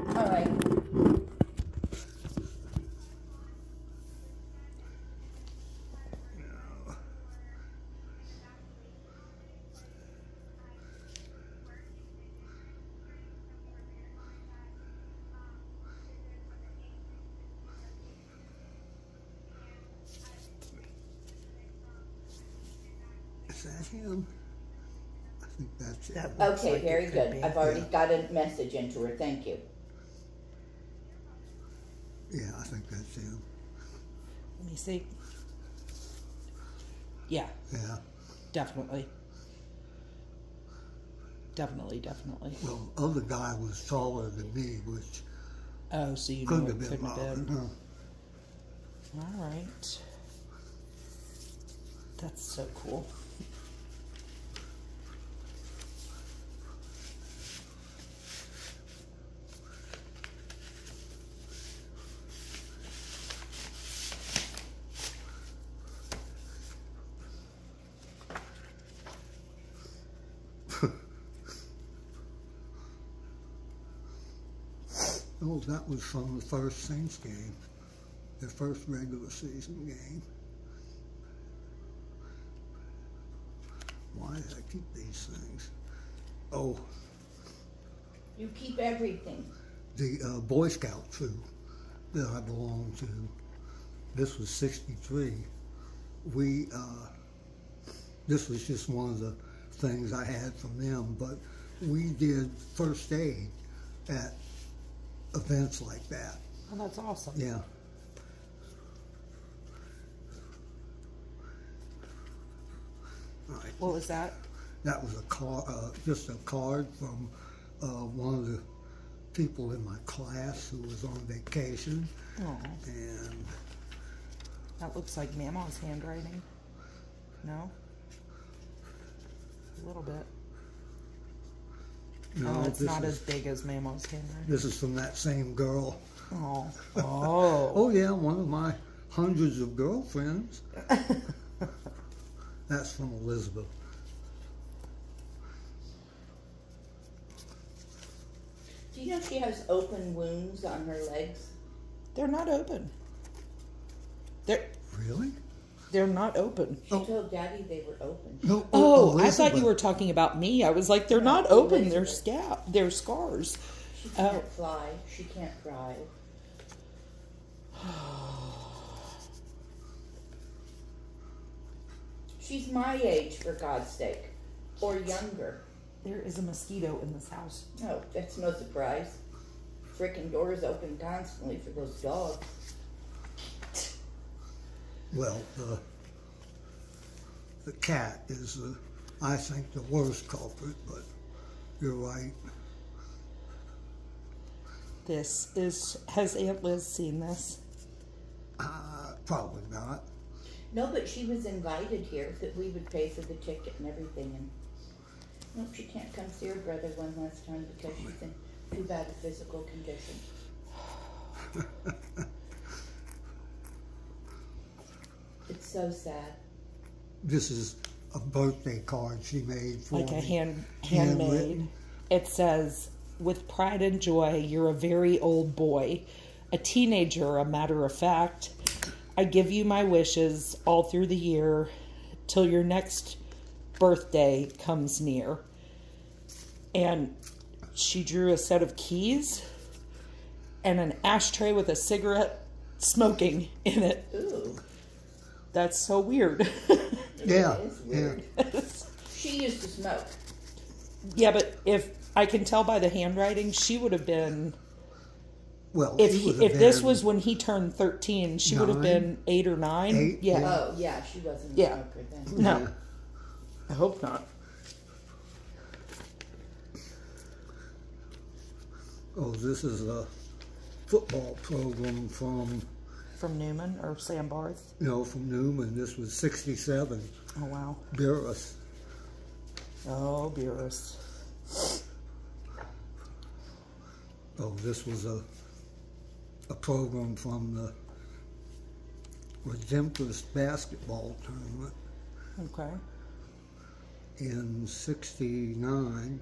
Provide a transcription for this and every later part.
All right. Is that him? I think that's it. That looks Okay, like very it could good. be. I've already got a message into her. Thank you. Yeah, I think that's him. Let me see. Yeah, Yeah. definitely. Definitely. Well, the other guy was taller than me, which Oh, so you know couldn't it have been couldn't have Robert. been. No. All right. That's so cool. Oh, that was from the first Saints game, their first regular season game. Why did I keep these things? Oh, You keep everything. the Boy Scout troop that I belonged to. This was '63. This was just one of the things I had from them, but we did first aid at events like that. Oh, that's awesome. Yeah. All right. What was that? That was just a card from one of the people in my class who was on vacation. Oh, And that looks like Mama's handwriting. No? A little bit. no, Oh, it's this not is, as big as Mama's handwriting. this is from that same girl. Oh. Oh. Oh yeah, one of my hundreds of girlfriends. That's from Elizabeth. Do you know she has open wounds on her legs? They're not open. Really? They're not open. She told Daddy they were open. No. Oh, I thought Elizabeth. you were talking about me. I was like, they're No, not open. They're Elizabeth. they're scars. She can't fly. She can't drive. She's my age, for God's sake. Or younger. There is a mosquito in this house. No, that's no surprise. Frickin' doors open constantly for those dogs. Well, the cat is, I think, the worst culprit, but you're right. Has Aunt Liz seen this? Probably not. No, but she was invited here, that we would pay for the ticket and everything. And nope, she can't come see her brother one last time because she's in too bad a physical condition. It's so sad. This is a birthday card she made for Like a me. handmade. Handwritten. It says, "With pride and joy, you're a very old boy, a teenager, a matter of fact. I give you my wishes all through the year till your next birthday comes near." And she drew a set of keys and an ashtray with a cigarette smoking in it. Ooh. That's so weird. Yeah, It is weird. She used to smoke. Yeah, but if I can tell by the handwriting, she would have been... Well, If she would have if this been was when he turned 13, she would have 9? been 8 or 9. 8, Yeah. yeah. Oh, yeah, she wasn't a Yeah. smoker then. No. Yeah. I hope not. Oh, this is a football program from Newman or Sam Barth. from Newman. This was '67. Oh, wow. Burris. Oh, Beerus. Oh, this was a program from the Redemptorist basketball tournament Okay. in '69.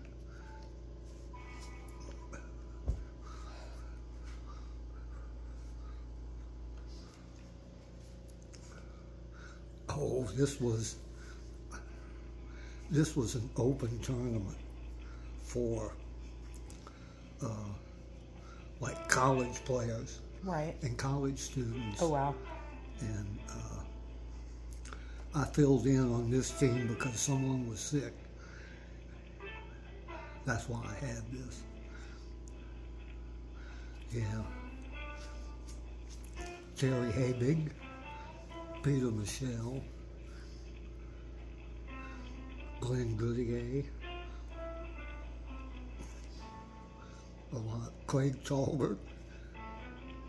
Oh, this was an open tournament for like college players Right. and college students. Oh, wow. And I filled in on this team because someone was sick. That's why I had this. Yeah. Terry Habig, Peter Michelle, Glenn Goodyear, a lot. Craig Talbert.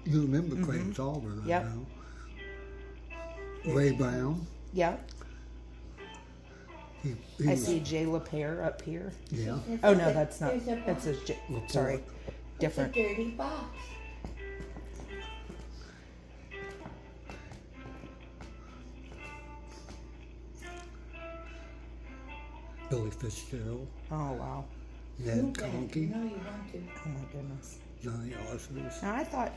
You remember Craig Talbert, I Yep. know. Ray Brown. Yeah. He I was, see Jay LaPere up here. yeah. Oh, no, that's not. There's a That's box. a J. Laporte. Sorry. It's a Different. dirty box. Billy Fitzgerald, Oh, wow. Ned Look at it. Conkey, You know you want to. Oh, my goodness. Johnny Arthurs. Now, I thought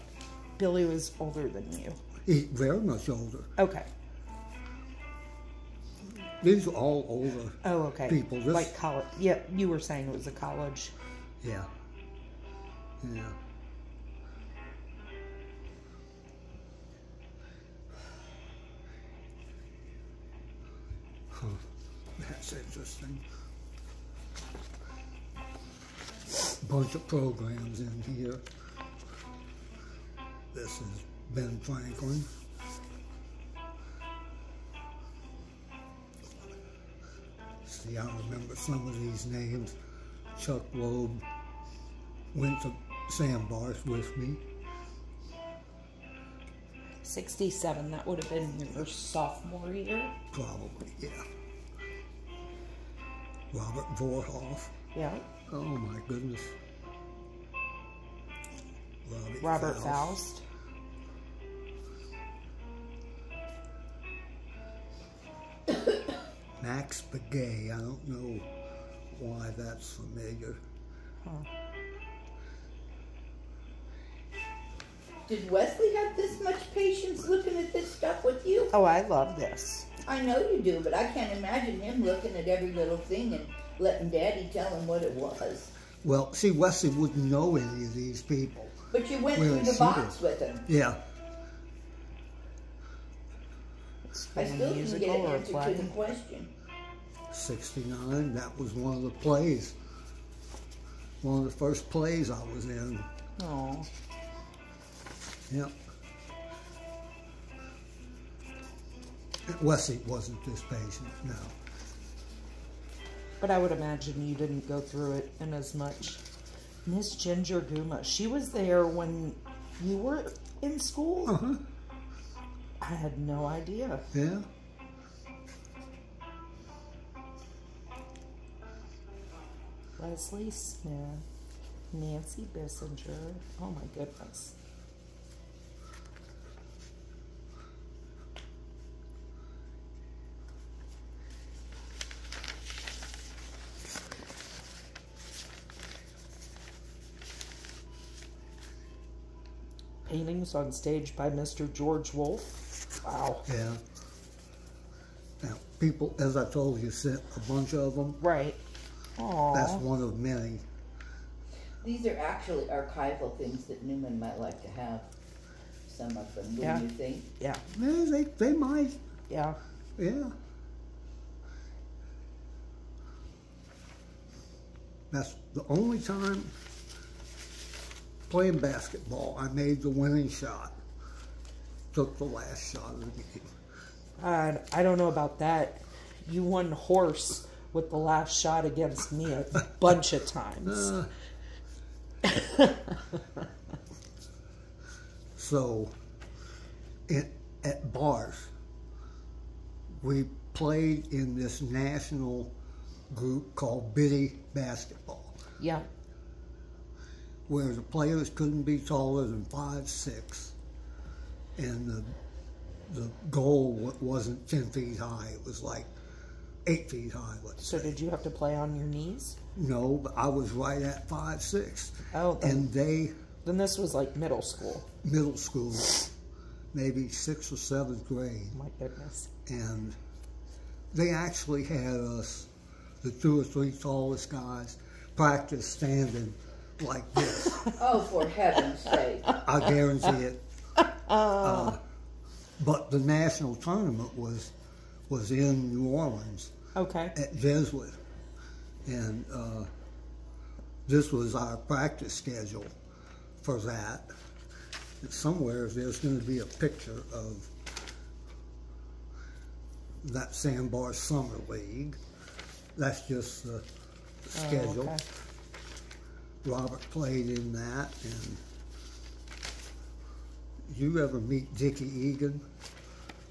Billy was older than you. He's very much older. Okay. These are all older Oh, okay. people. This, Like college. Yeah, you were saying it was a college. yeah. Yeah. Huh. That's interesting. Bunch of programs in here. This is Ben Franklin. See, I remember some of these names. Chuck Loeb went to Sandbars with me. 67. That would have been your sophomore year. Probably, yeah. Robert Vorhoff. Yeah. Oh my goodness. Robert Faust. Max Begay. I don't know why that's familiar. Huh. Did Wesley have this much patience looking at this stuff with you? Oh, I love this. I know you do, but I can't imagine him looking at every little thing and letting Daddy tell him what it was. Well, see, Wesley wouldn't know any of these people. But you went Well, through the she box did. with him. Yeah. I still didn't get Musical an or answer to play? the question. 69, that was one of the plays. One of the first plays I was in. Oh. Yep. Wesley wasn't this patient, no. But I would imagine you didn't go through it in as much. Miss Ginger Guma, she was there when you were in school? Uh-huh. I had no idea. Yeah. Leslie Smith, Nancy Bissinger. Oh my goodness. Paintings on stage by Mr. George Wolfe. Wow. Yeah. Now, people, as I told you, sent a bunch of them. Right. That's Aww. one of many. These are actually archival things that Newman might like to have. Some of them, wouldn't Yeah. you think? Yeah. Yeah, they might, Yeah. yeah. That's the only time playing basketball I made the winning shot. Took the last shot of the game. I don't know about that. You won horse with the last shot against me a bunch of times. So, at bars, we played in this national group called Biddy Basketball, Yeah. where the players couldn't be taller than 5'6", and the goal wasn't 10 feet high. It was like 8 feet high. So did you have to play on your knees? No, but I was right at 5'6", Oh, and they then this was like middle school. middle school, maybe 6th or 7th grade, My goodness. and they actually had us, the 2 or 3 tallest guys, practice standing like this. Oh, for heaven's sake. I guarantee it. But the national tournament was in New Orleans Okay. at Jesuit. And this was our practice schedule for that. And somewhere there's going to be a picture of that Sandbar Summer League. That's just the schedule. Oh, okay. Robert played in that. And did you ever meet Dickie Egan?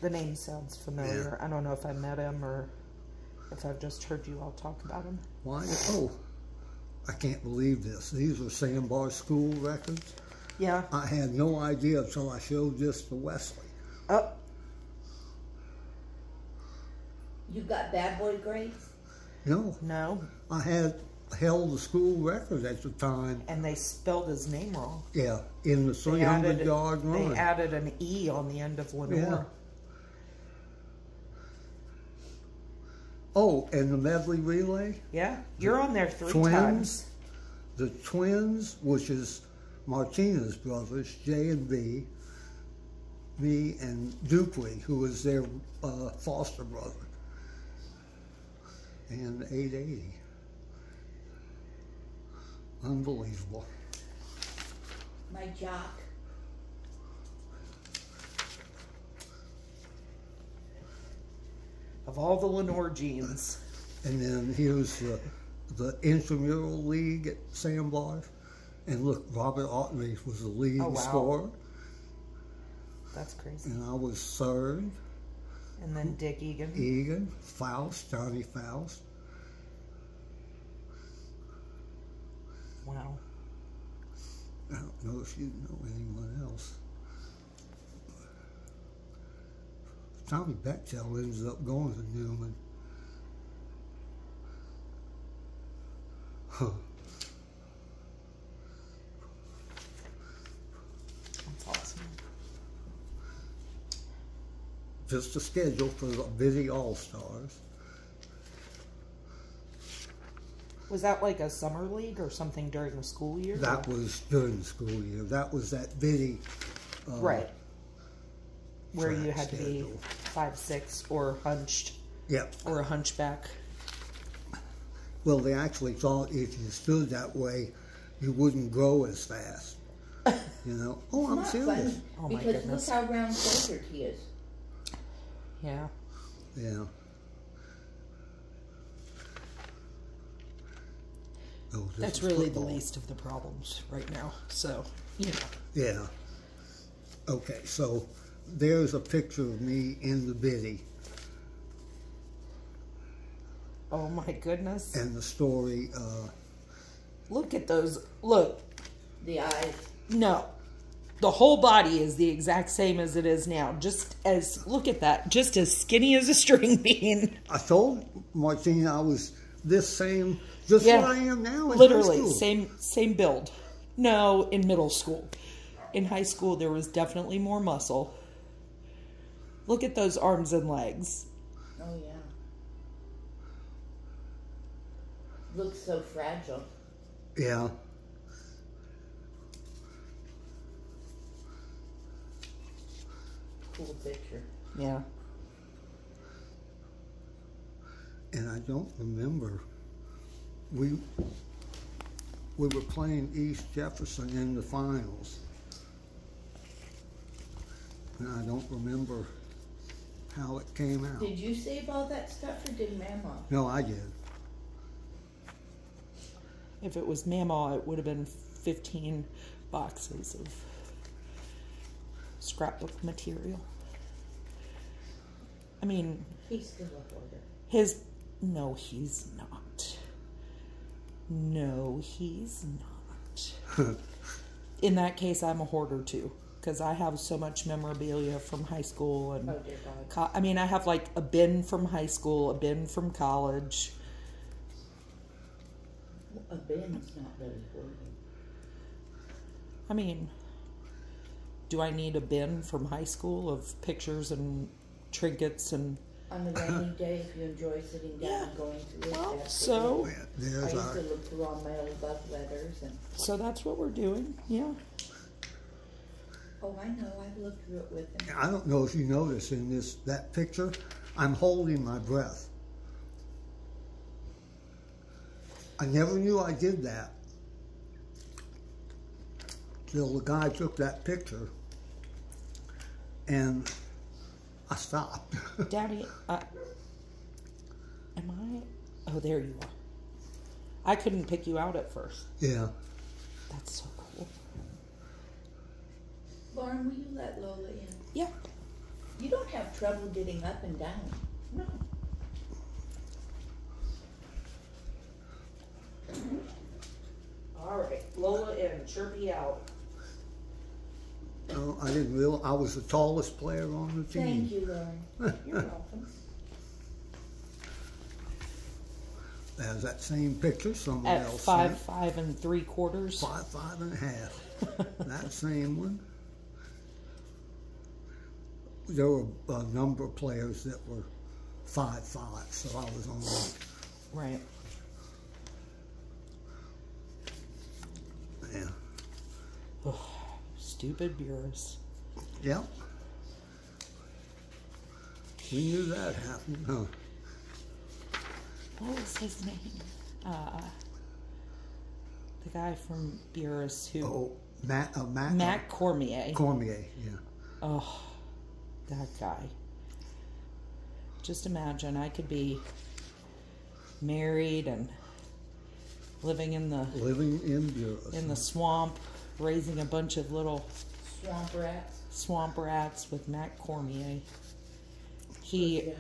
The name sounds familiar. Yeah. I don't know if I met him or if I've just heard you all talk about him. Why? Oh, I can't believe this. These are Sandbar School records. Yeah. I had no idea until I showed this to Wesley. Oh, You got bad boy grades? No, no. I had held the school record at the time. And they spelled his name wrong. Yeah, in the 300-yard run. They added an E on the end of Lenore. Yeah. Oh, and the medley relay? Yeah. You're on there 3 Twins? times. The twins, which is Martinez brothers, J and B, me and Dupuy, who was their foster brother, and 880. Unbelievable. My jock. Of all the Lenore genes. And then here's the intramural league at Sandbar. And look, Robert Otney was the leading Oh, wow. scorer, That's crazy. and I was third. And then Dick Egan. Egan, Faust, Johnny Faust. Wow. I don't know if you know anyone else. Tommy Bechtel ended up going to Newman. Huh. That's awesome. Just a schedule for the Biddy All-Stars. Was that like a summer league or something during the school year? That was during the school year. That was that Biddy Right. Where you track had to be schedule. 5'6" or hunched Yep. or a hunchback. Well, they actually thought if you stood that way, you wouldn't grow as fast. You know? Oh, I'm Not serious. funny, Oh, my because goodness. look how round-shouldered he is. Yeah. Yeah. Oh, this That's is really football. the least of the problems right now. So, you know. Yeah. Okay, so there's a picture of me in the Biddy, Oh my goodness. and the story. Look at those. Look. The eyes. No. The whole body is the exact same as it is now. Just as, look at that. Just as skinny as a string bean. I told Martina I was this same, just Yeah. what I am now. In Literally, high school. same build. No, in middle school. In high school, there was definitely more muscle. Look at those arms and legs. Oh, yeah. Looks so fragile. Yeah. Cool picture. Yeah. And I don't remember. We were playing East Jefferson in the finals. And I don't remember how it came out. Did you save all that stuff or did Mama? No, I did. If it was Mamaw, it would have been 15 boxes of scrapbook material. I mean, He's still a hoarder. no, he's not. No, he's not. In that case, I'm a hoarder too, because I have so much memorabilia from high school and Oh, dear God. I mean, I have like a bin from high school, a bin from college. A bin's not really hoarding. I mean, do I need a bin from high school of pictures and trinkets and On a rainy day, if you enjoy sitting down and going through it. Well, that's so- what Yeah, I there's used our. to look through all my old love letters and, So that's what we're doing. Yeah. oh, I know, I've looked through it with him. I don't know if you notice in that picture, I'm holding my breath. I never knew I did that till the guy took that picture, and I stopped. Daddy, am I? Oh, there you are. I couldn't pick you out at first. Yeah. That's so cool. Lauren, will you let Lola in? Yeah. You don't have trouble getting up and down. No. All right, Lola in, Chirpy out. No, I didn't realize I was the tallest player on the team. Thank you, Lauren. You're welcome. There's that same picture someone At else 5, sent. 5 3/4. 5, 5.5. That same one. There were a number of players that were 5'5", so I was only. Right. Yeah. Stupid Beerus. Yep. We knew that happened, huh? What was his name? The guy from Beerus who... Oh, Matt Matt Cormier. Cormier, yeah. Oh, that guy. Just imagine, I could be married and living in the Living in Bureau. swamp, raising a bunch of little Swamp rats. swamp rats with Matt Cormier. He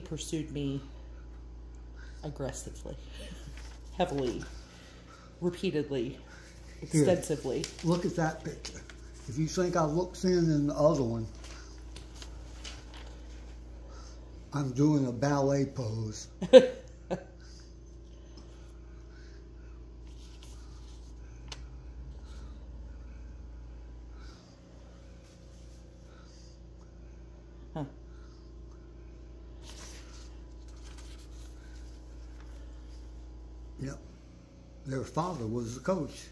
pursued me aggressively, heavily, repeatedly, extensively. Look at that picture. If you think I look thin in the other one, I'm doing a ballet pose. Huh. Yep. Their father was the coach.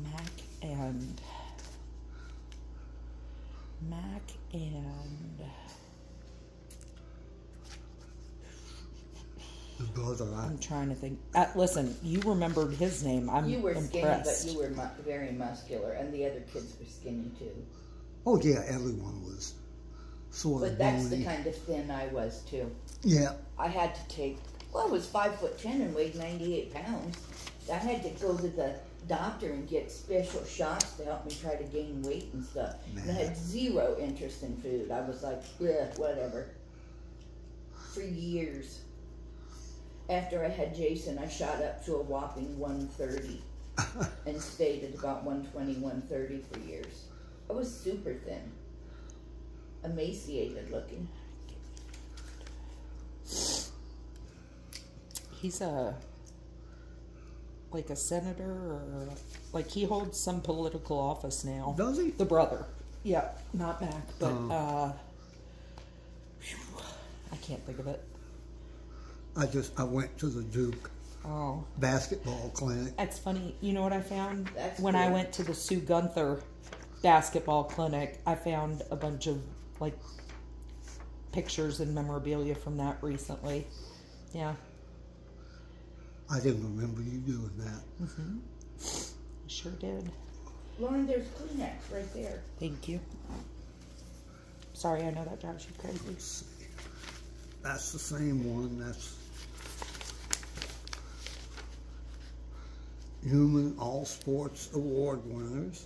Mac and The brother. I'm trying to think. Listen, you remembered his name. I'm You were impressed. skinny, but you were very muscular, and the other kids were skinny too. Oh yeah, everyone was sort But of that's the bony. kind of thin I was too. Yeah. I had to take, well, I was 5'10" and weighed 98 pounds. I had to go to the doctor and get special shots to help me try to gain weight and stuff. And I had zero interest in food. I was like, yeah, whatever. For years. After I had Jason, I shot up to a whopping 130 and stayed at about 120, 130 for years. I was super thin, emaciated looking. He's like a senator, or like he holds some political office now. Does he? The brother. Yeah, not Mac, but I can't think of it. I went to the Duke Oh, basketball clinic. that's funny. You know what I found? That's when I cool. went to the Sue Gunther basketball clinic, I found a bunch of like pictures and memorabilia from that recently. Yeah. I didn't remember you doing that. Sure did. Lauren, there's Kleenex right there. Thank you. Sorry, I know that drives you crazy. Let's see. That's the same one. That's Human All Sports Award winners.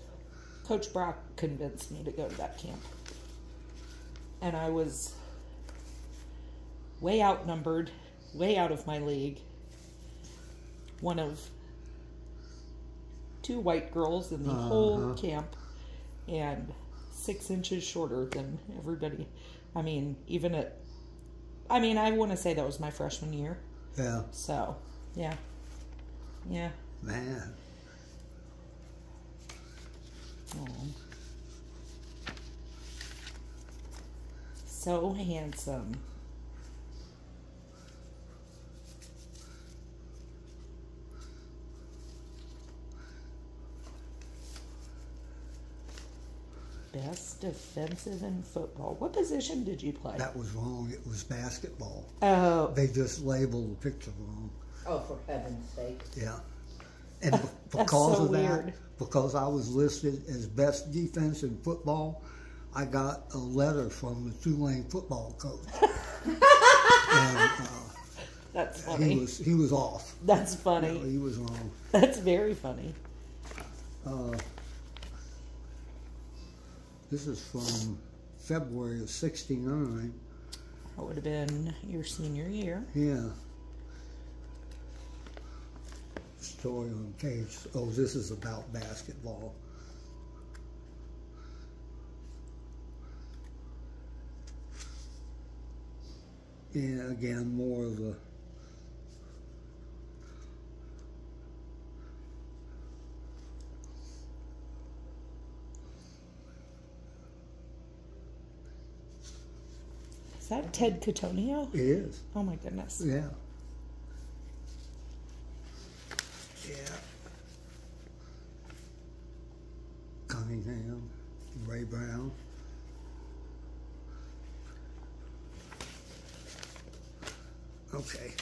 Coach Brock convinced me to go to that camp. And I was way outnumbered, way out of my league. One of 2 white girls in the whole camp, and 6 inches shorter than everybody. I mean, I want to say that was my freshman year. Yeah. So, yeah. Yeah. Man. Oh. so handsome. Best defensive in football. What position did you play? That was wrong. It was basketball. Oh. They just labeled the picture wrong. Oh, for heaven's sake. Yeah. And because so of weird. that, because I was listed as best defense in football, I got a letter from the Tulane football coach. And That's funny. he was off. That's funny. You know, he was wrong. That's very funny. This is from February of '69. That would have been your senior year. Yeah. Story on page. Oh, this is about basketball. Yeah, again, more of the Is that Ted Cotonio? it is. Oh my goodness. Yeah. Yeah. Cunningham, Ray Brown. Okay.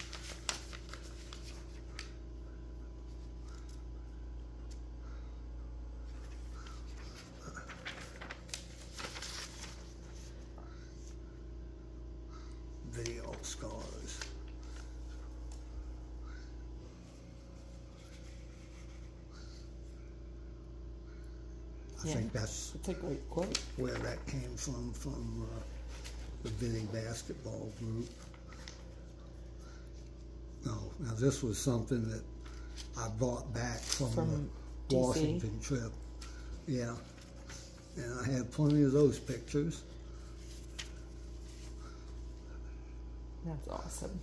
Video scars. I Yeah. think that's It's a great quote. where that came from the Vinny basketball group. No, now this was something that I brought back from the DC. Washington trip. Yeah, and I have plenty of those pictures. That's awesome.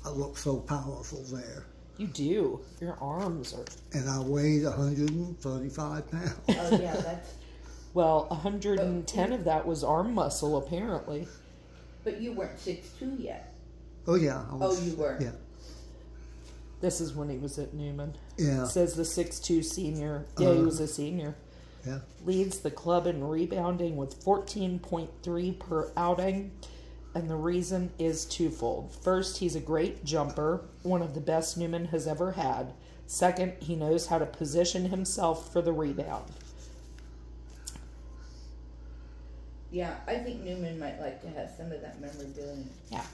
I look so powerful there. You do. Your arms are... And I weighed 135 pounds. Oh, yeah, that's... Well, 110 of that was arm muscle, apparently. But you weren't 6'2" yet. Oh, yeah. I was, Oh, you were? Yeah. This is when he was at Newman. Yeah. It says the 6'2 senior. Yeah, he was a senior. Yeah. Leads the club in rebounding with 14.3 per outing. And the reason is twofold. First, he's a great jumper, one of the best Newman has ever had. Second, he knows how to position himself for the rebound. Yeah, I think Newman might like to have some of that memorabilia. Yeah.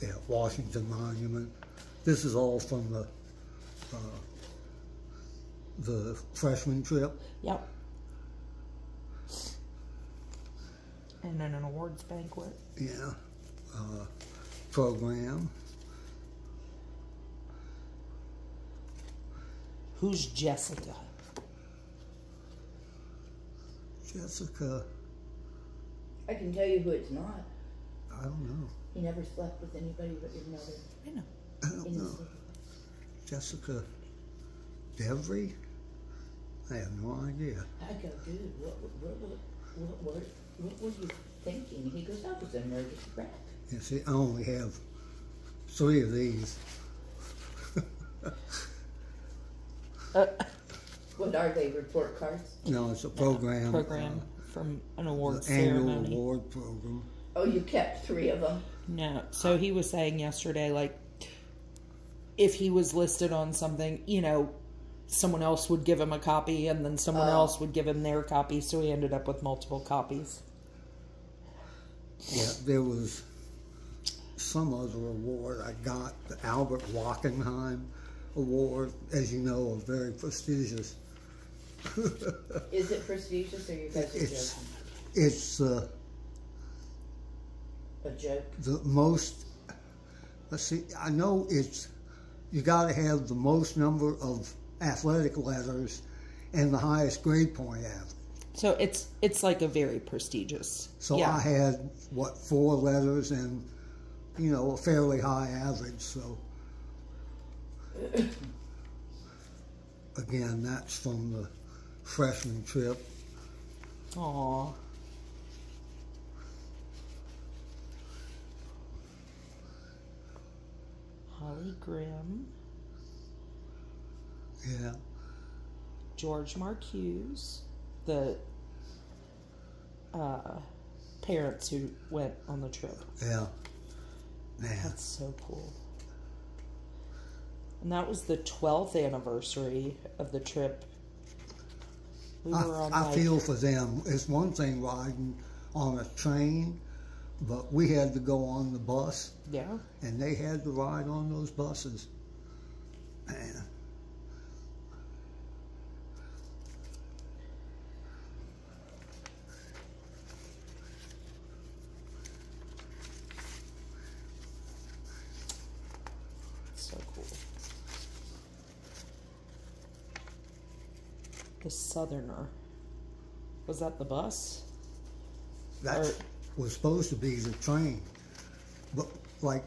Yeah, Washington Monument. This is all from the freshman trip. Yep. And then an awards banquet. Yeah. Program. Who's Jessica? Jessica, I can tell you who it's not. I don't know. He never slept with anybody but your mother. I know. I don't know. Jessica Devry? I have no idea. I go, dude, what were you thinking? He goes, I was a nervous wreck. Yeah, see, I only have 3 of these. What are they, report cards? No, it's a program. Program from an awards the annual ceremony. award program. Oh, you kept 3 of them? No. So he was saying yesterday, like, if he was listed on something, you know, someone else would give him a copy and then someone else would give him their copy, so he ended up with multiple copies. Yeah, there was some other award I got, the Albert Wackenheim Award, as you know, are very prestigious. Is it prestigious or you guys are joking? It's A joke? the most, let's see, I know it's, you got to have the most number of athletic letters and the highest grade point average. So it's like a very prestigious. So yeah. I had, 4 letters and, you know, a fairly high average, so. again, that's from the freshman trip. Aw. Holly Grimm. Yeah. George Marcuse. The parents who went on the trip. Yeah. Man. That's so cool. And that was the 12th anniversary of the trip. We were on I feel for them. It's one thing riding on a train, but we had to go on the bus. Yeah. And they had to ride on those buses. Man. So cool. The Southerner. Was that the bus? That was supposed to be the train. But like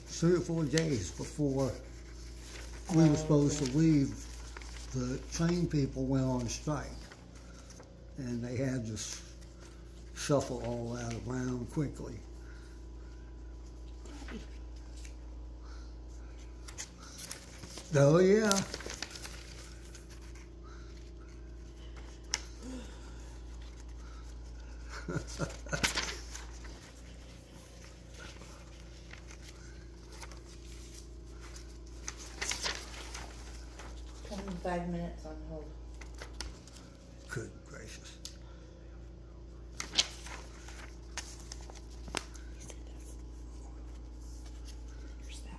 3 or 4 days before we were supposed to leave, the train people went on strike. And they had to shuffle all that around quickly. Oh, yeah. $25 minutes on hold. Good gracious. Here's that.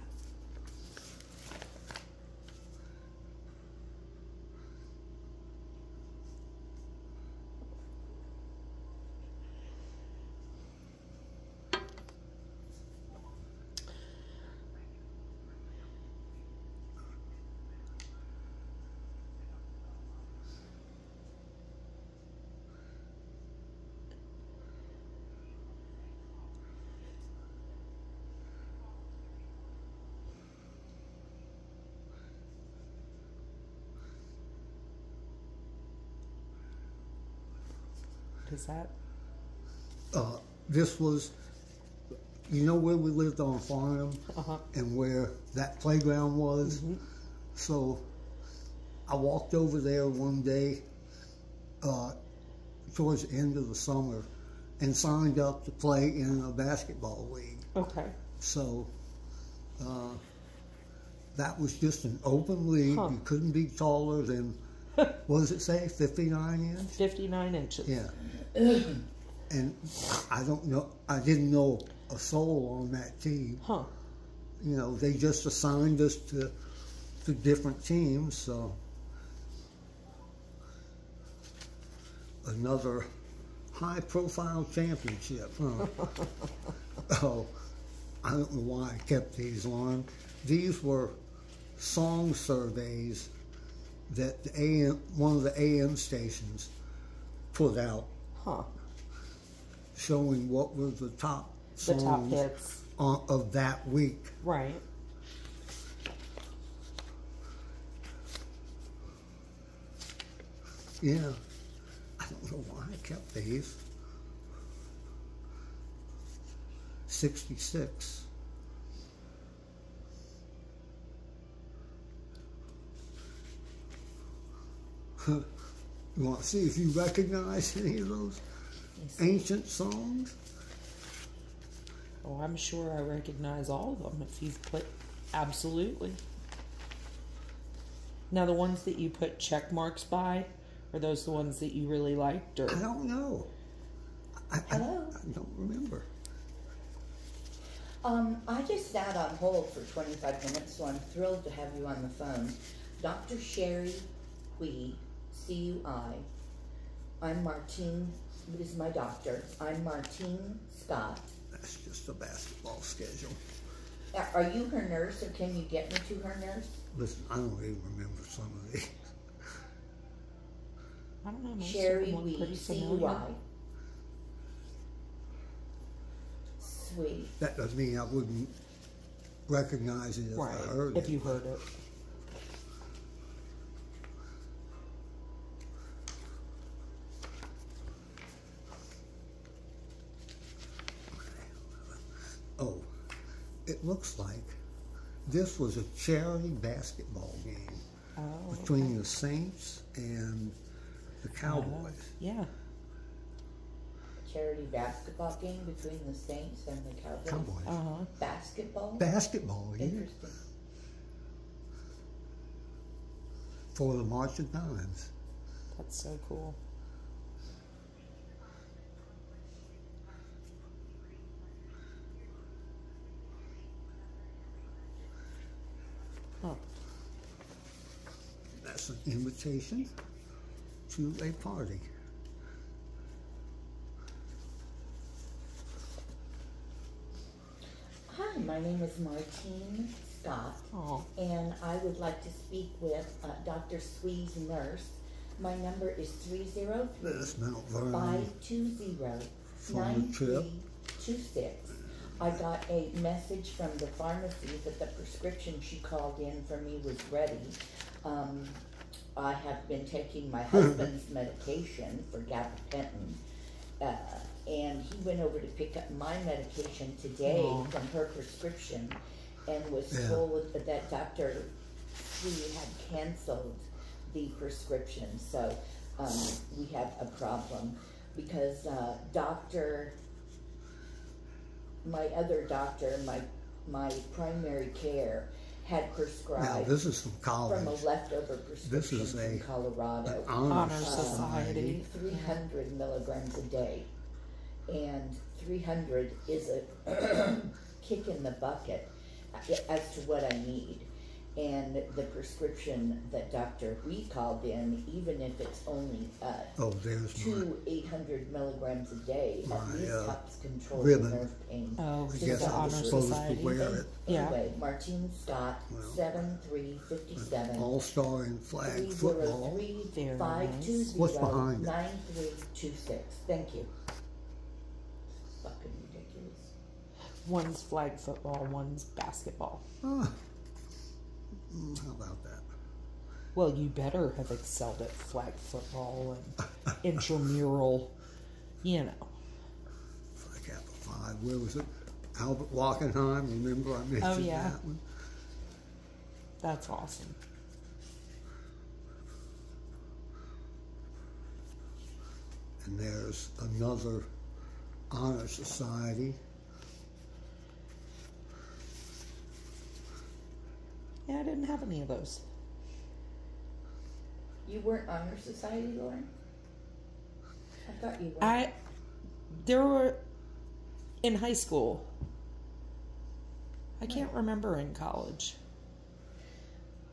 Is that? This was, you know where we lived on Farnham and where that playground was? Mm-hmm. So I walked over there one day towards the end of the summer and signed up to play in a basketball league. Okay. So that was just an open league. Huh. You couldn't be taller than, what does it say, 59 inches? 59 inches. Yeah. And I don't know, I didn't know a soul on that team. Huh. You know, they just assigned us to different teams, so. Another high-profile championship, huh? Oh, I don't know why I kept these on. These were song surveys that the AM, one of the AM stations put out. Huh. Showing what were the top songs, The top hits of that week. Right. Yeah. I don't know why I kept these. 66. You want to see if you recognize any of those ancient songs? Oh, I'm sure I recognize all of them if you've put, absolutely. Now, the ones that you put check marks by, are those the ones that you really liked? Or? I don't know. I don't remember. I just sat on hold for 25 minutes, so I'm thrilled to have you on the phone. Dr. Sherry Hui, C-U-I. I'm Martine, this is my doctor. I'm Martine Scott. That's just a basketball schedule. Are you her nurse, or can you get me to her nurse? Listen, I don't even remember some of these. I don't know. Most Sherry of them look pretty Hui, familiar. C-U-I. Sweet. That doesn't mean I wouldn't recognize it if Right, I heard if it. you heard it. it looks like this was a charity basketball game between the Saints and the Cowboys. Yeah. Charity basketball game between the Saints and the Cowboys. Basketball? Basketball, yeah. Interesting. For the March of Dimes. That's so cool. Oh. That's an invitation to a party. Hi, my name is Martine Scott, and I would like to speak with Dr. Swee's nurse. My number is 303-520-9326. I got a message from the pharmacy that the prescription she called in for me was ready. I have been taking my husband's medication for gabapentin, and he went over to pick up my medication today from her prescription and was told that Dr. Sweet had canceled the prescription. So we have a problem because my other doctor, my primary care, had prescribed. Now this is from college. From a leftover prescription this is from Colorado. Honor Society. 300 milligrams a day, and 300 is a kick in the bucket as to what I need. And the prescription that Dr. We called in, even if it's only two 800 milligrams a day, at least helps control the nerve pain. Oh, I guess the I Honor was supposed Society. to wear it. Anyway, Martine Scott, 7357. All-star in flag football. 303-520-9326. What's behind it? 9326. Thank you. Fucking ridiculous. One's flag football, one's basketball. How about that? Well, you better have excelled at flag football and intramural, you know. Flag Apple 5. Where was it? Albert Wackenheim. Remember I mentioned that one? That's awesome. And there's another honor society. Yeah, I didn't have any of those. You weren't Honor Society, Lauren? I thought you were. There were in high school. I can't remember in college.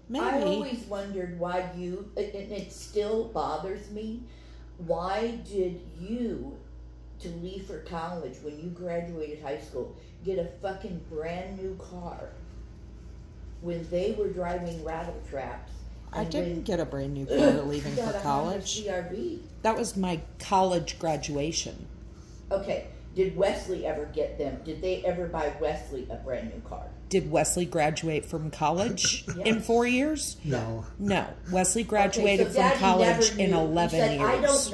Maybe. I always wondered why you, and it still bothers me, why did you, to leave for college when you graduated high school, get a fucking brand new car when they were driving rattle traps? I didn't get a brand new car leaving for college. CRV. That was my college graduation. Okay. Did Wesley ever get them? Did they ever buy Wesley a brand new car? Did Wesley graduate from college in 4 years? No. No. Wesley graduated from college in 11 years.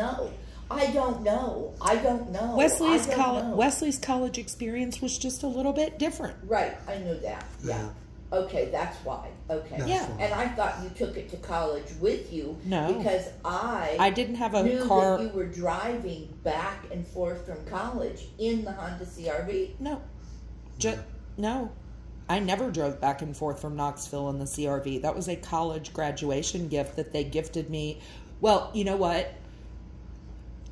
I don't know. Wesley's college experience was just a little bit different. Right, I knew that. Yeah. Okay, that's why. Okay. Yeah. And I thought you took it to college with you. No. Because I didn't have a knew car. that you were driving back and forth from college in the Honda CRV. No. No. I never drove back and forth from Knoxville in the CRV. That was a college graduation gift that they gifted me. Well, you know what?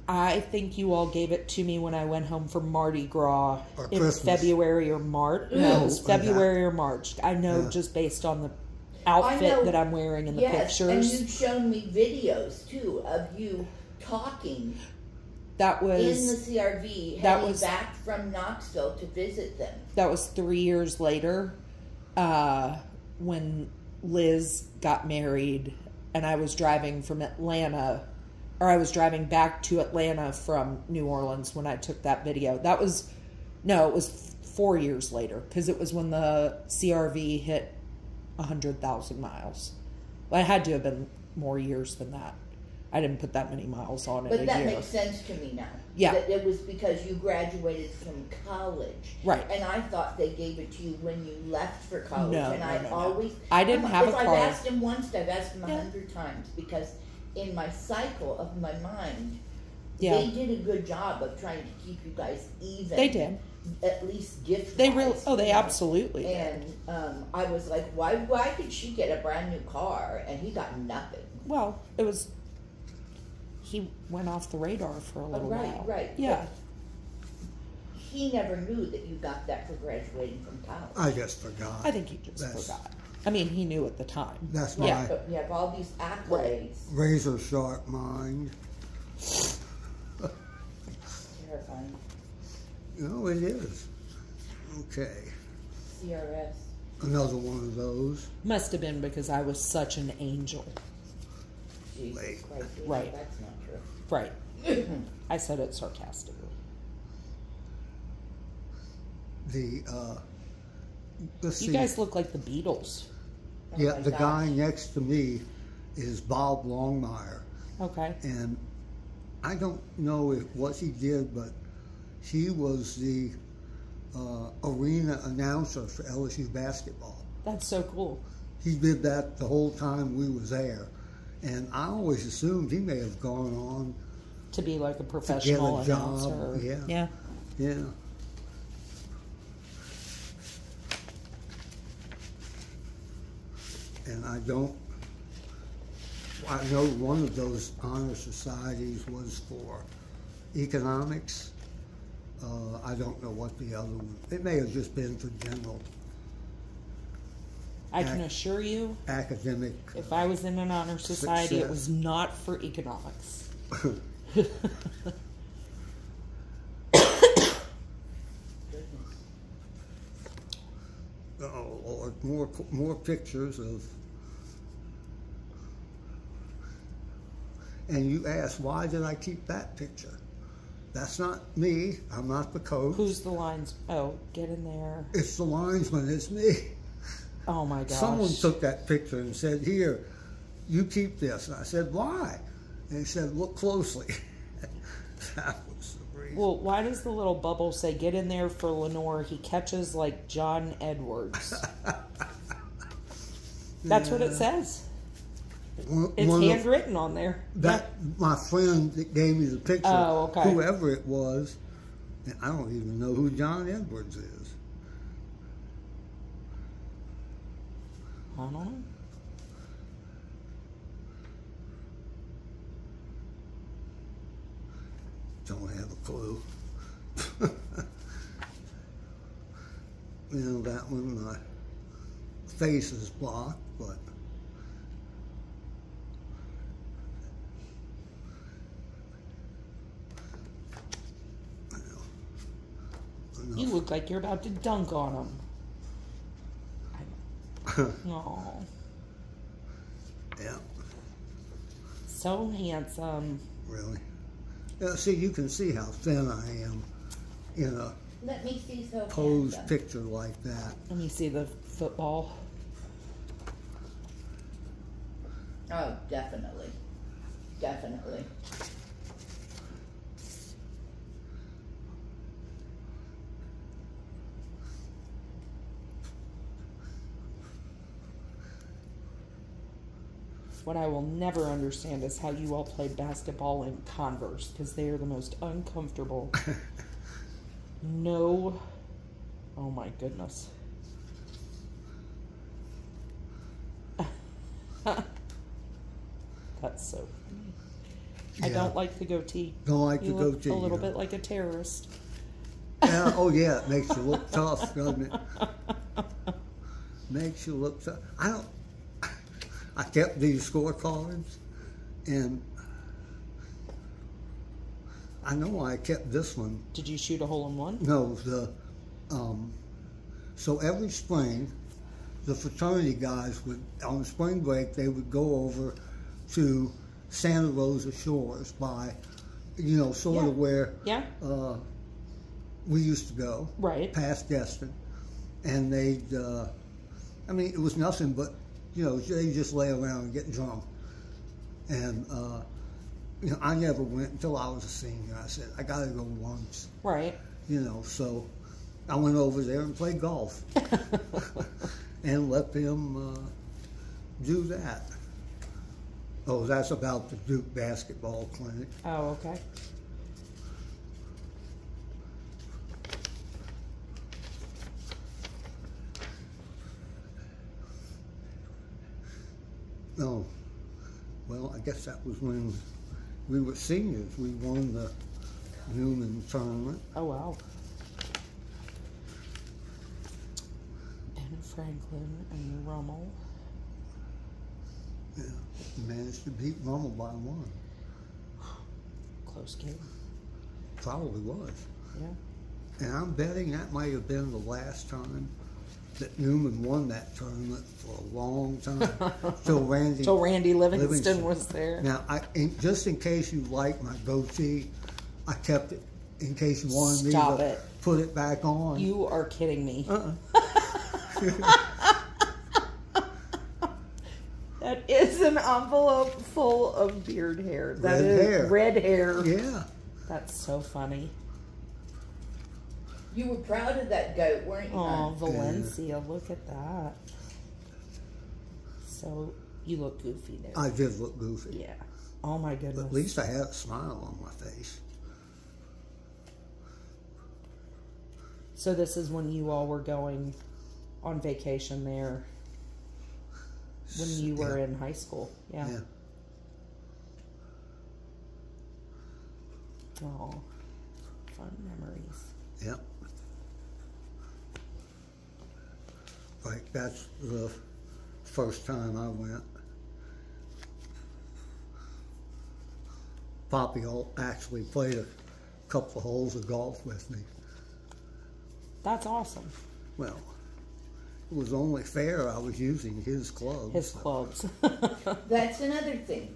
I think you all gave it to me when I went home from Mardi Gras in February or March. No, it was February or March. I know just based on the outfit that I'm wearing in the pictures. And you've shown me videos, too, of you talking that was in the CRV, heading back from Knoxville to visit them. That was 3 years later when Liz got married and I was driving from Atlanta. Or I was driving back to Atlanta from New Orleans when I took that video. It was 4 years later because it was when the CRV hit 100,000 miles. Well, it had to have been more years than that. I didn't put that many miles on it But a that year. makes sense to me now. Yeah. That it was because you graduated from college. Right. And I thought they gave it to you when you left for college. No, and no, I no, no. always... I didn't have a If car. I've asked him once, I've asked him Yeah. 100 times. Because in my cycle of my mind, Yeah. they did a good job of trying to keep you guys even. They did. At least gift. They really. Oh, they absolutely did. And I was like, why did she get a brand new car and he got nothing? Well, it was. He went off the radar for a little while. Right. Yeah. But he never knew that you got that for graduating from college. I just forgot. I think he just forgot. I mean, he knew at the time. That's Yeah, why. but you have all these accolades. Razor sharp mind. Terrifying. No, it is. Okay. CRS. Another one of those. Must have been because I was such an angel. Jesus Wait. Christ. Right. That's not true. Right. I said it sarcastically. Let's You see. guys look like the Beatles. Oh Yeah, my the gosh. guy next to me is Bob Longmire, Okay. and I don't know what he did, but he was the arena announcer for LSU basketball. That's so cool. He did that the whole time we was there, and I always assumed he may have gone on. To be like a professional a job, announcer. yeah. Yeah. Yeah. And I know one of those honor societies was for economics. I don't know what the other one, it may have just been for general I can assure you, academic. if I was in an honor society, it Success. was not for economics. Oh Lord, more pictures of. And you ask, why did I keep that picture? That's not me. I'm not the coach. Who's the lines? Oh, get in there. It's the linesman. It's me. Oh my gosh. Someone took that picture and said, "Here, you keep this." And I said, "Why?" And he said, "Look closely." That was the reason. Well, why does the little bubble say, get in there for Lenore? He catches like John Edwards. That's what it says. It's One of- handwritten on there. That my friend that gave me the picture, Oh, okay. whoever it was, and I don't even know who John Edwards is. I don't know. Don't have a clue. You know, that one, my face is blocked, but You look like you're about to dunk on him. Oh, yeah, so handsome. really. Yeah, see, you can see how thin I am in a Let me see so posed handsome. picture like that. Let me see the football. Oh, definitely. Definitely. What I will never understand is how you all play basketball in Converse, because they are the most uncomfortable. No. Oh my goodness. That's so funny. I Yeah. don't like the goatee. Don't like You the look goatee. a little huh? bit like a terrorist. Yeah, oh yeah, it makes you look tough, doesn't it? Makes you look tough. I kept these scorecards, and I know I kept this one. Did you shoot a hole in one? No, so every spring, the fraternity guys would, on spring break, they would go over to Santa Rosa Shores by, sort Yeah. of where Yeah. we used to go. Right. Past Destin. And they'd, it was nothing but, they just lay around and get drunk. And you know, I never went until I was a senior. I said, I got to go once. Right. You know, so I went over there and played golf. And let them do that. Oh, that's about the Duke basketball clinic. Oh, okay. Oh, well, I guess that was when we were seniors. We won the Newman tournament. Oh, wow. And Franklin and Rummel. Yeah, managed to beat Rummel by one. Close game. Probably was. Yeah. And I'm betting that might have been the last time that Newman won that tournament for a long time. Till Randy Livingston was there. Now, just in case you like my goatee, I kept it in case you wanted Stop me to it. put it back on. You are kidding me. That is an envelope full of beard hair. That is hair. Red hair. Yeah. That's so funny. You were proud of that goat, weren't you? Oh, hon? Valencia, look at that. So, you look goofy there. I did look goofy. Yeah. Oh my goodness. At least I had a smile on my face. So this is when you all were going on vacation there. When you were in high school. Yeah. Oh, fun memories. Yep. Like, that's the first time I went. Poppy actually played a couple of holes of golf with me. That's awesome. Well, it was only fair I was using his clubs. His clubs. That's another thing.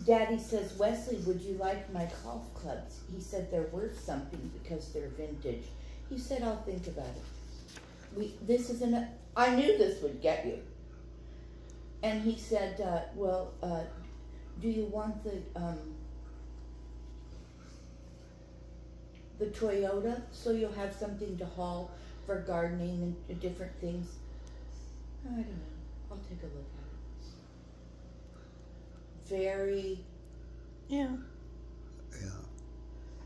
Daddy says, Wesley, would you like my golf clubs? He said they're worth something because they're vintage. He said, I'll think about it. I knew this would get you. And he said, do you want the Toyota so you'll have something to haul for gardening and different things? I don't know. I'll take a look at it. Very. Yeah. Yeah.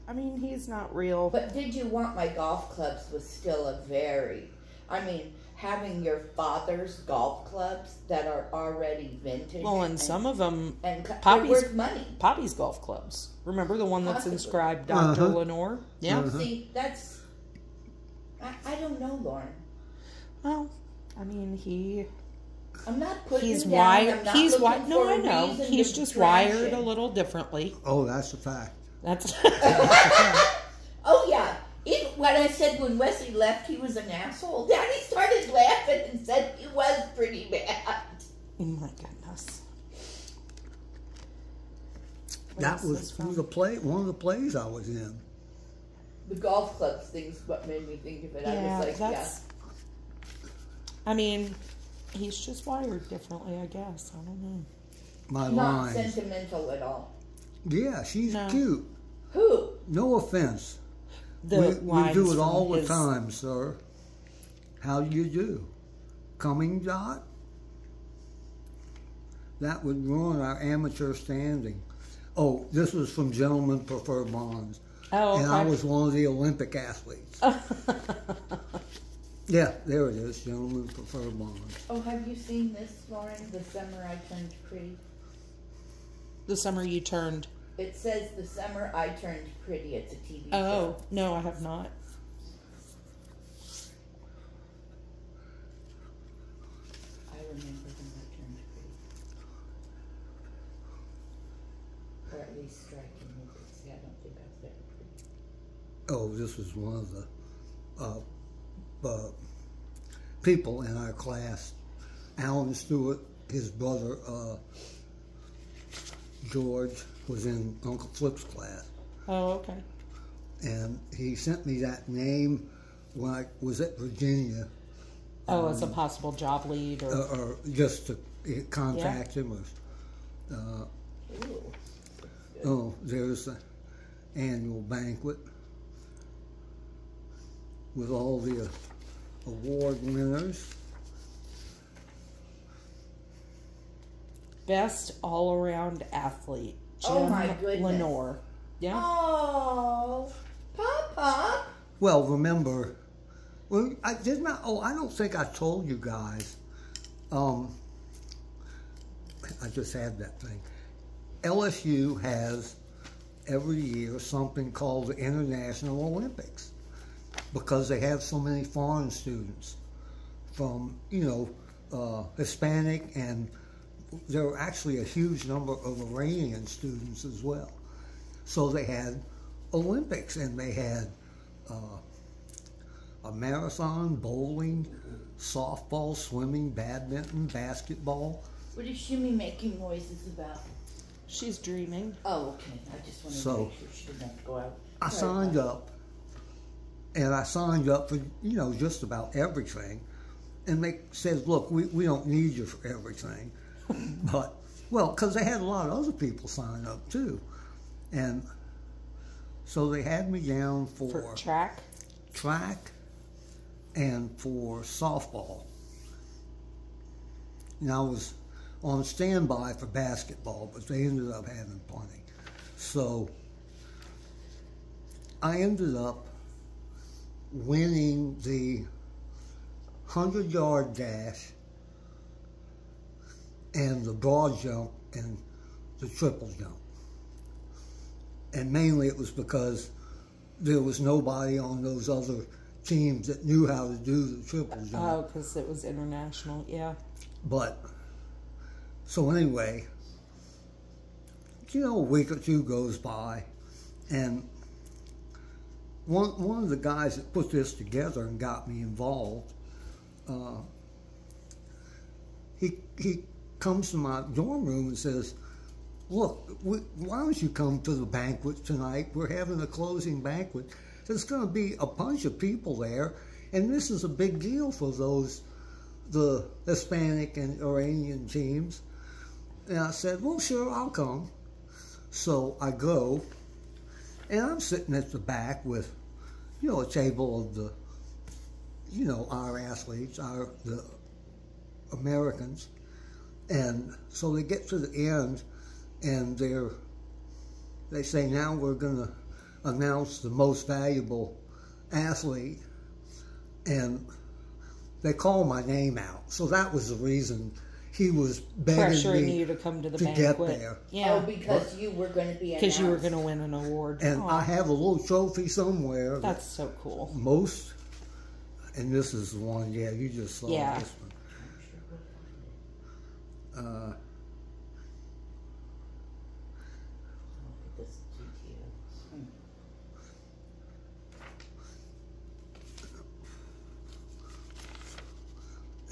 I mean, he's not real. But did you want my golf clubs was still having your father's golf clubs that are already vintage. Well, and some of them, and they're Poppy's worth money. Poppy's golf clubs. Remember the one that's Possibly. inscribed Dr. Lenore? Yeah. See, that's. I don't know, Lauren. Well, I mean, I'm not putting he's him down. wired. I'm not He's looking wired. No, for I a know. reason He's to just trash wired him. a little differently. Oh, that's a fact. That's. Oh yeah. When I said when Wesley left, he was an asshole. Daddy started laughing and said he was pretty bad. Oh my goodness. That was one of the plays I was in. The golf clubs thing's what made me think of it. Yeah, I was like, I mean, he's just wired differently, I guess. I don't know. My not lines. sentimental at all. Yeah, she's No. cute. Who? No offense. The We lines do it from all the his- time, sir. How do you do? Coming, Dot? That would ruin our amateur standing. Oh, this was from Gentlemen Prefer Bonds. Oh, okay. And I was one of the Olympic athletes. Yeah, there it is. Gentlemen Prefer Bonds. Oh, have you seen this, Lauren? The Summer I Turned Pretty. The summer you turned. It says The Summer I Turned Pretty. It's a TV Oh, show. no, I have not. I remember when I turned pretty. Or at least striking. You could see. I don't think I was that pretty. Oh, this was one of the people in our class. Alan Stewart, his brother George, was in Uncle Flip's class. Oh, okay. And he sent me that name when I was at Virginia. Oh, as a possible job lead Or just to contact him. Ooh. good. Oh, there's the annual banquet with all the award winners. Best all-around athlete, Jim Oh, my goodness. Lenore. Yeah. Oh, Pop. Well, remember, well, I did not. Oh, I don't think I told you guys. I just had that thing. LSU has every year something called the International Olympics because they have so many foreign students from, Hispanic, and there were actually a huge number of Iranian students as well. So they had Olympics, and they had a marathon, bowling, softball, swimming, badminton, basketball. What is Shimmy making noises about? She's dreaming. Oh, okay. I just wanted to make sure she didn't have to go out. I signed up, and I signed up for, just about everything. And they said, look, we don't need you for everything. But, because they had a lot of other people sign up too. And so they had me down for track and for softball. And I was on standby for basketball, but they ended up having plenty. So I ended up winning the 100-yard dash and the broad jump and the triple jump. And mainly it was because there was nobody on those other teams that knew how to do the triple jump. Oh, because it was international, yeah. But, so anyway, a week or two goes by, and one of the guys that put this together and got me involved, he comes to my dorm room and says, look, why don't you come to the banquet tonight? We're having a closing banquet. There's going to be a bunch of people there, and this is a big deal for the Hispanic and Iranian teams. And I said, well, sure, I'll come. So I go, and I'm sitting at the back with, a table of the, our athletes, the Americans. And so they get to the end, and they say, now we're going to announce the most valuable athlete, and they call my name out. So that was the reason he was begging pressuring me you to come to the get banquet. there. Yeah. Oh, because you were going to be announced. Because you were going to win an award. And Aw, I have a little trophy somewhere. that's so cool. And this is the one, you just saw Yeah. this one. This GTO.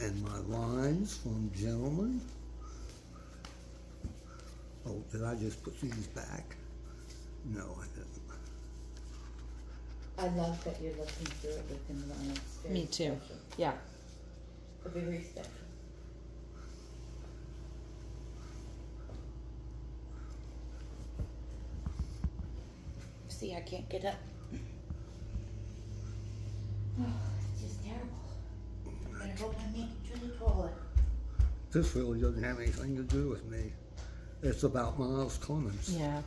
And my lines from gentlemen. Oh, did I just put these back? No, I didn't. I love that you're looking through it with them lines. Very Me too. special. Yeah. Very special. See, I can't get up. Oh, it's just terrible. I hope I make it to the toilet. This really doesn't have anything to do with me. It's about Miles Clemens. Yeah.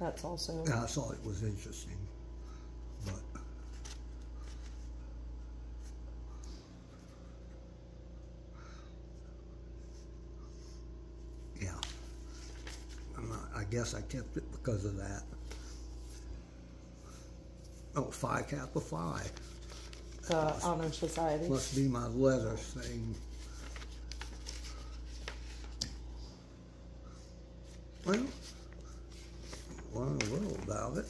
That's also. I thought it was interesting, but yeah, I guess I kept it because of that. Oh, Phi Kappa Phi. The Honor Society. Must be my letter saying. Well, learn a little about it.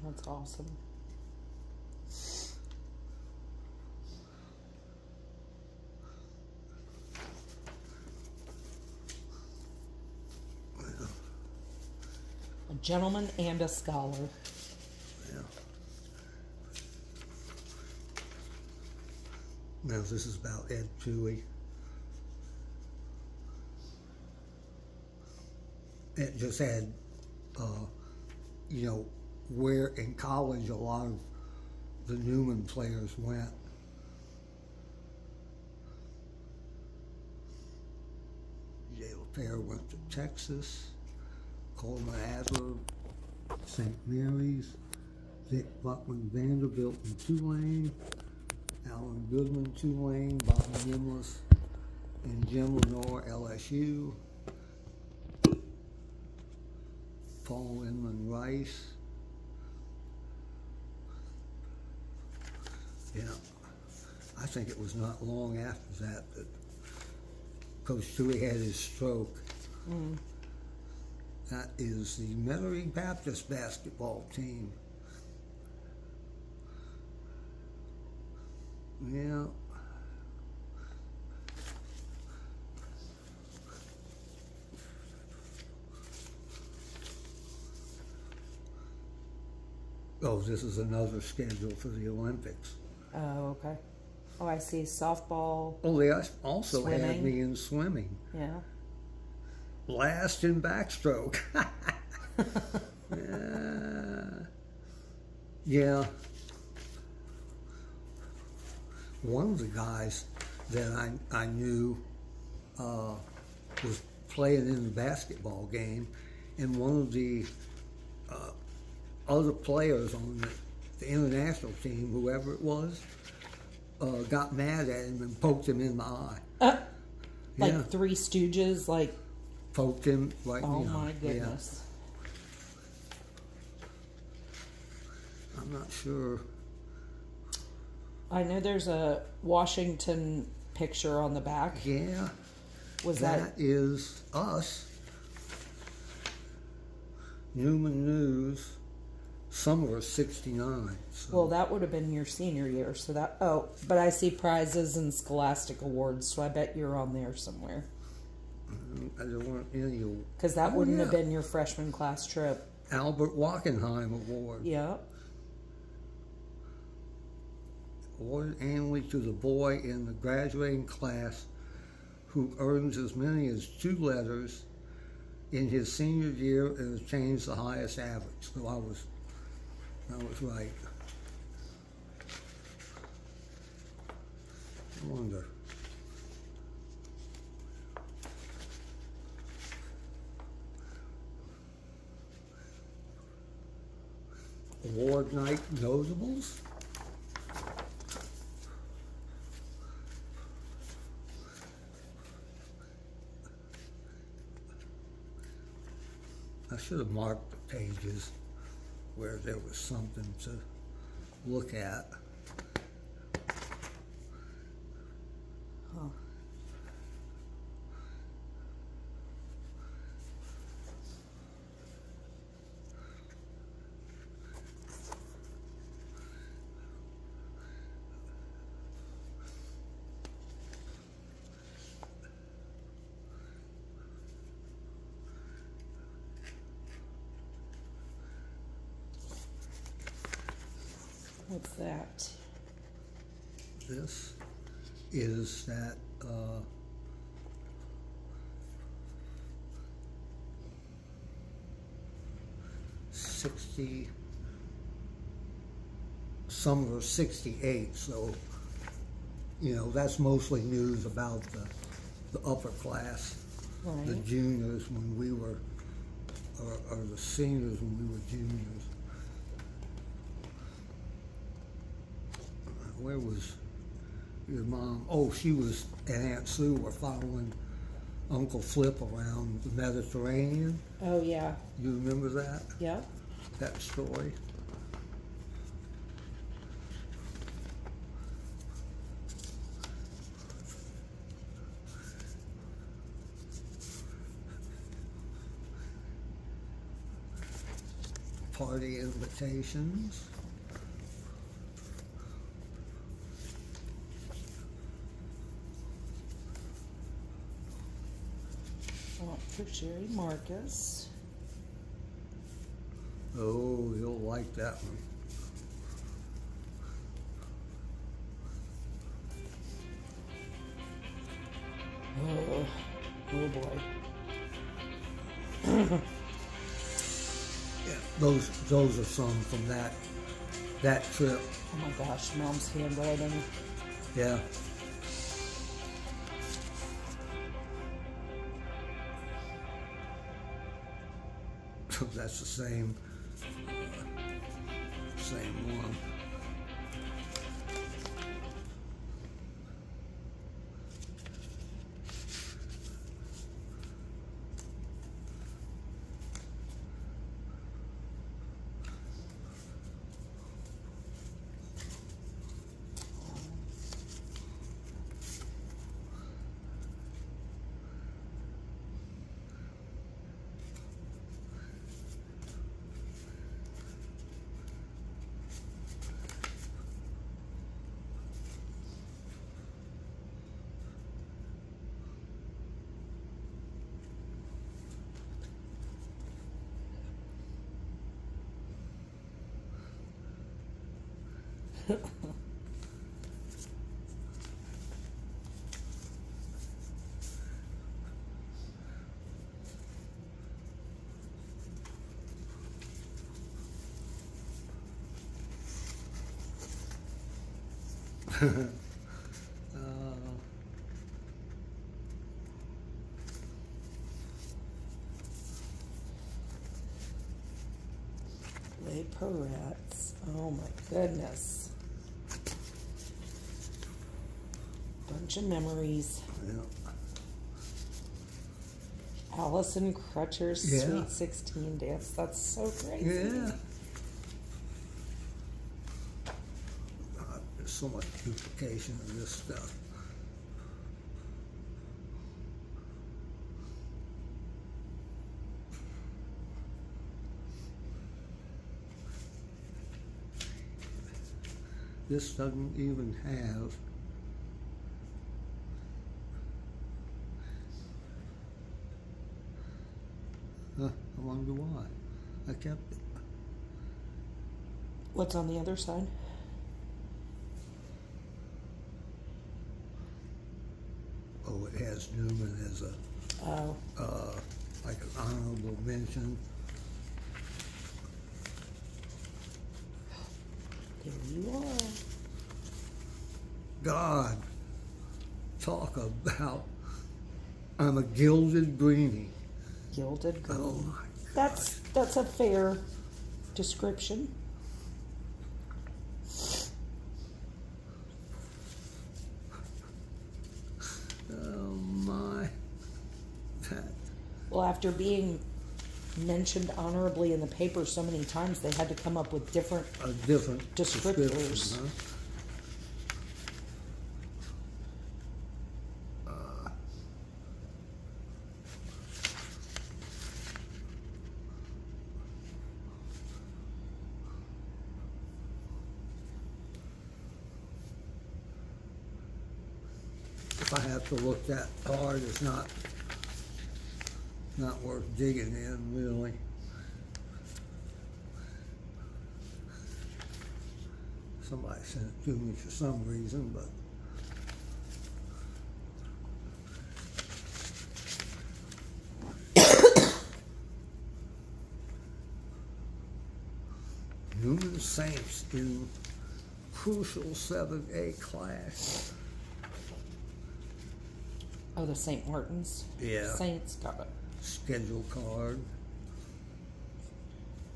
That's awesome. gentleman and a scholar. Yeah. Now this is about Ed Toohey. It just had, you know, where in college a lot of the Newman players went. Yale Fair went to Texas. Coleman Adler, St. Mary's. Dick Buckman Vanderbilt and Tulane. Alan Goodman Tulane. Bobby Nimlis and Jim Lenore LSU. Paul Inman Rice. Yeah, I think it was not long after that Coach Toohey had his stroke. Mm. That is the Metairie Baptist basketball team. Yeah. Oh, this is another schedule for the Olympics. Oh, okay. Oh, I see. Softball. Oh, they also had Swimming. me in swimming. Yeah. Last in backstroke. Yeah. Yeah. One of the guys that I knew was playing in the basketball game, and one of the other players on the international team, whoever it was, got mad at him and poked him in the eye. Like Yeah. Three Stooges, like, Poked him right. oh You know, my goodness. Yeah. I'm not sure. I know there's a Washington picture on the back. Yeah. Was That is us. Newman News, summer of '69. So. Well, that would have been your senior year. So that, oh, but I see prizes and Scholastic Awards, so I bet you're on there somewhere. There weren't any. Because that wouldn't have been your freshman class trip. Albert Wackenheim Award. Yeah. Awarded annually to the boy in the graduating class who earns as many as 2 letters in his senior year and attains the highest average. So I was right. I wonder. Award night notables. I should have marked the pages where there was something to look at. Huh. What's that? This is that 60, summer of '68, so, you know, that's mostly news about the upper class, Right. the juniors when we were, or the seniors when we were juniors. Where was your mom? Oh, she was and Aunt Sue were following Uncle Flip around the Mediterranean. Oh, yeah. You remember that? Yeah. That story? Party invitations. For Sherry Marcus. Oh, you'll like that one. Oh boy. Yeah, those are some from that trip. Oh my gosh, Mom's handwriting. Yeah. That's the same one. Les Parrots. Oh my goodness. Bunch of memories. Yeah. Allison Crutcher's Yeah. Sweet 16 dance. That's so crazy. Yeah. There's so much duplication of this stuff. This doesn't even have I wonder why. I kept it. What's on the other side? Oh, it has Newman as a Oh. like an honorable mention. There you are. God, talk about I'm a gilded greenie. Gilded green. Oh my God. That's a fair description. Oh my. Well, after being mentioned honorably in the paper so many times, they had to come up with different A different descriptors. description, huh? If I have to look that hard, it's not worth digging in, really. Somebody sent it to me for some reason, but Newman Saints in crucial 7A class. Oh, the St. Martin's. Yeah. Saints got it. Schedule card.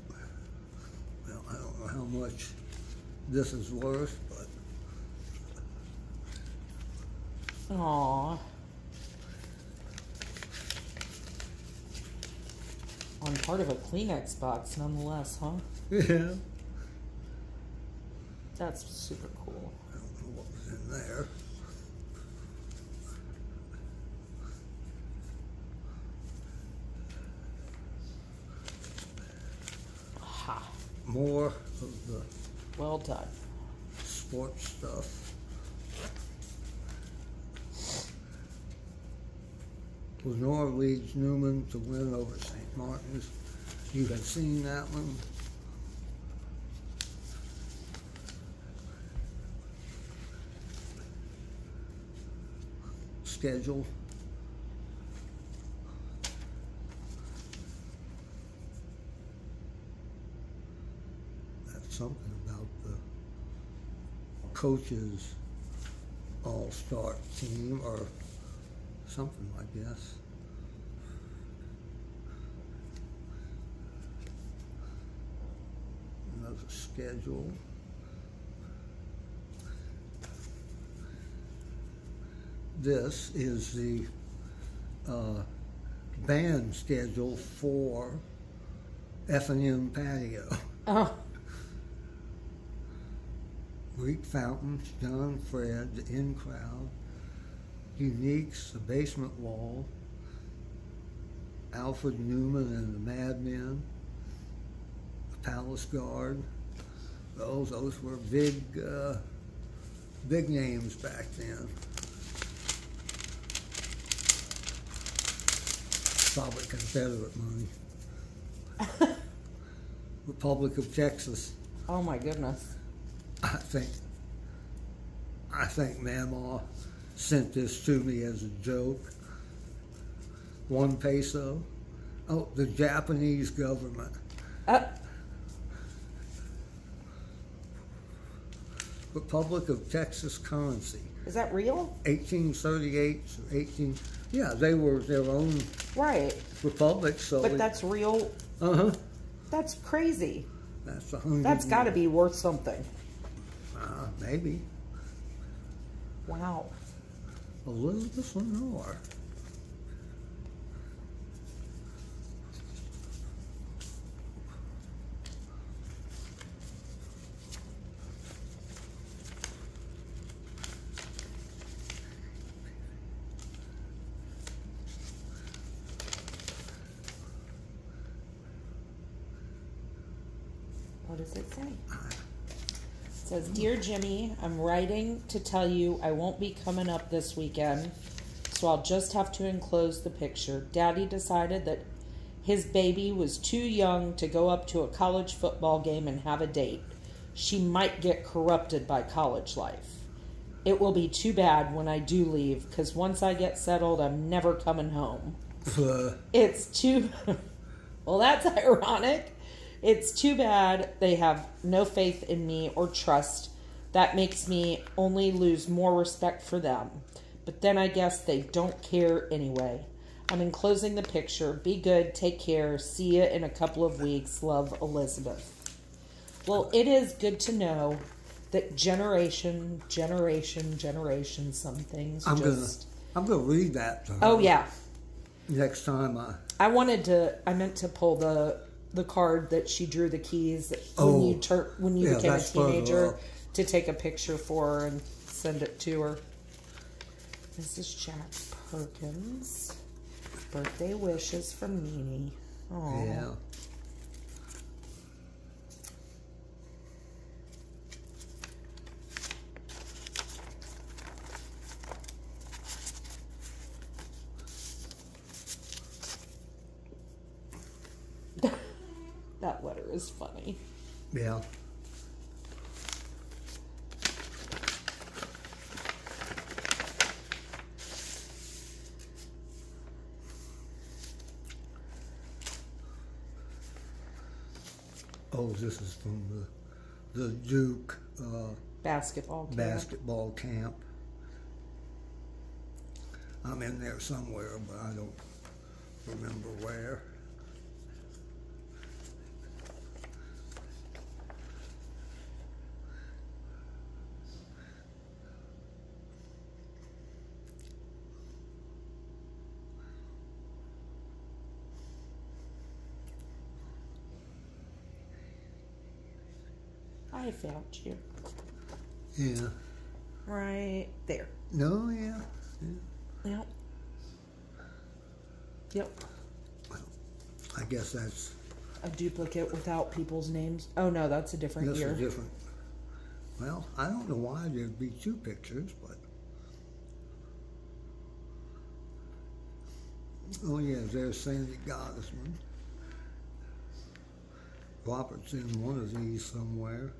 Well, I don't know how much this is worth, but Aww. On part of a Kleenex box, nonetheless, huh? yeah. That's super cool. I don't know what was in there. Ha. More of the Well done. sports stuff. Lenore leads Newman to win over St. Martin's. You had seen that one? schedule. That's something about the coaches all-star team or something, I guess. Another schedule. This is the band schedule for F&M Patio. Oh. Greek Fountains, John Fred, the In Crowd, Uniques, the Basement Wall, Alfred Newman and the Madmen, the Palace Guard. Those were big names back then. Probably Confederate money. Republic of Texas. Oh my goodness. I think Mamaw sent this to me as a joke. 1 peso. Oh, the Japanese government. Republic of Texas currency. Is that real? 1838 or 18. Yeah, they were their own right republic. So. But that's real. That's crazy. That's got to be worth something. Maybe. Wow. Elizabeth Lenore. What does it say? It says, Dear Jimmy, I'm writing to tell you I won't be coming up this weekend, so I'll just have to enclose the picture. Daddy decided that his baby was too young to go up to a college football game and have a date. She might get corrupted by college life. It will be too bad when I do leave, because once I get settled, I'm never coming home. It's too... Well, that's ironic. It's too bad they have no faith in me or trust. That makes me only lose more respect for them. But then I guess they don't care anyway. I'm enclosing the picture. Be good. Take care. See you in a couple of weeks. Love, Elizabeth. Well, it is good to know that generation, some things I'm gonna read that to her. Oh, yeah. Next time I meant to pull the card that she drew the keys when you became a teenager to take a picture for her and send it to her. This is Jack Perkins. Birthday wishes from Nene. Aww. Yeah. That letter is funny. Yeah. Oh, this is from the Duke basketball camp. I'm in there somewhere, but I don't remember where. I found you. Yeah. Right there. No, yeah. Yep. Yep. Well, I guess that's a duplicate without people's names. Oh no, that's a different year. That's a different. Well, I don't know why there'd be 2 pictures, but. Oh yeah, there's Sandy Gottesman. Robert's in one of these somewhere.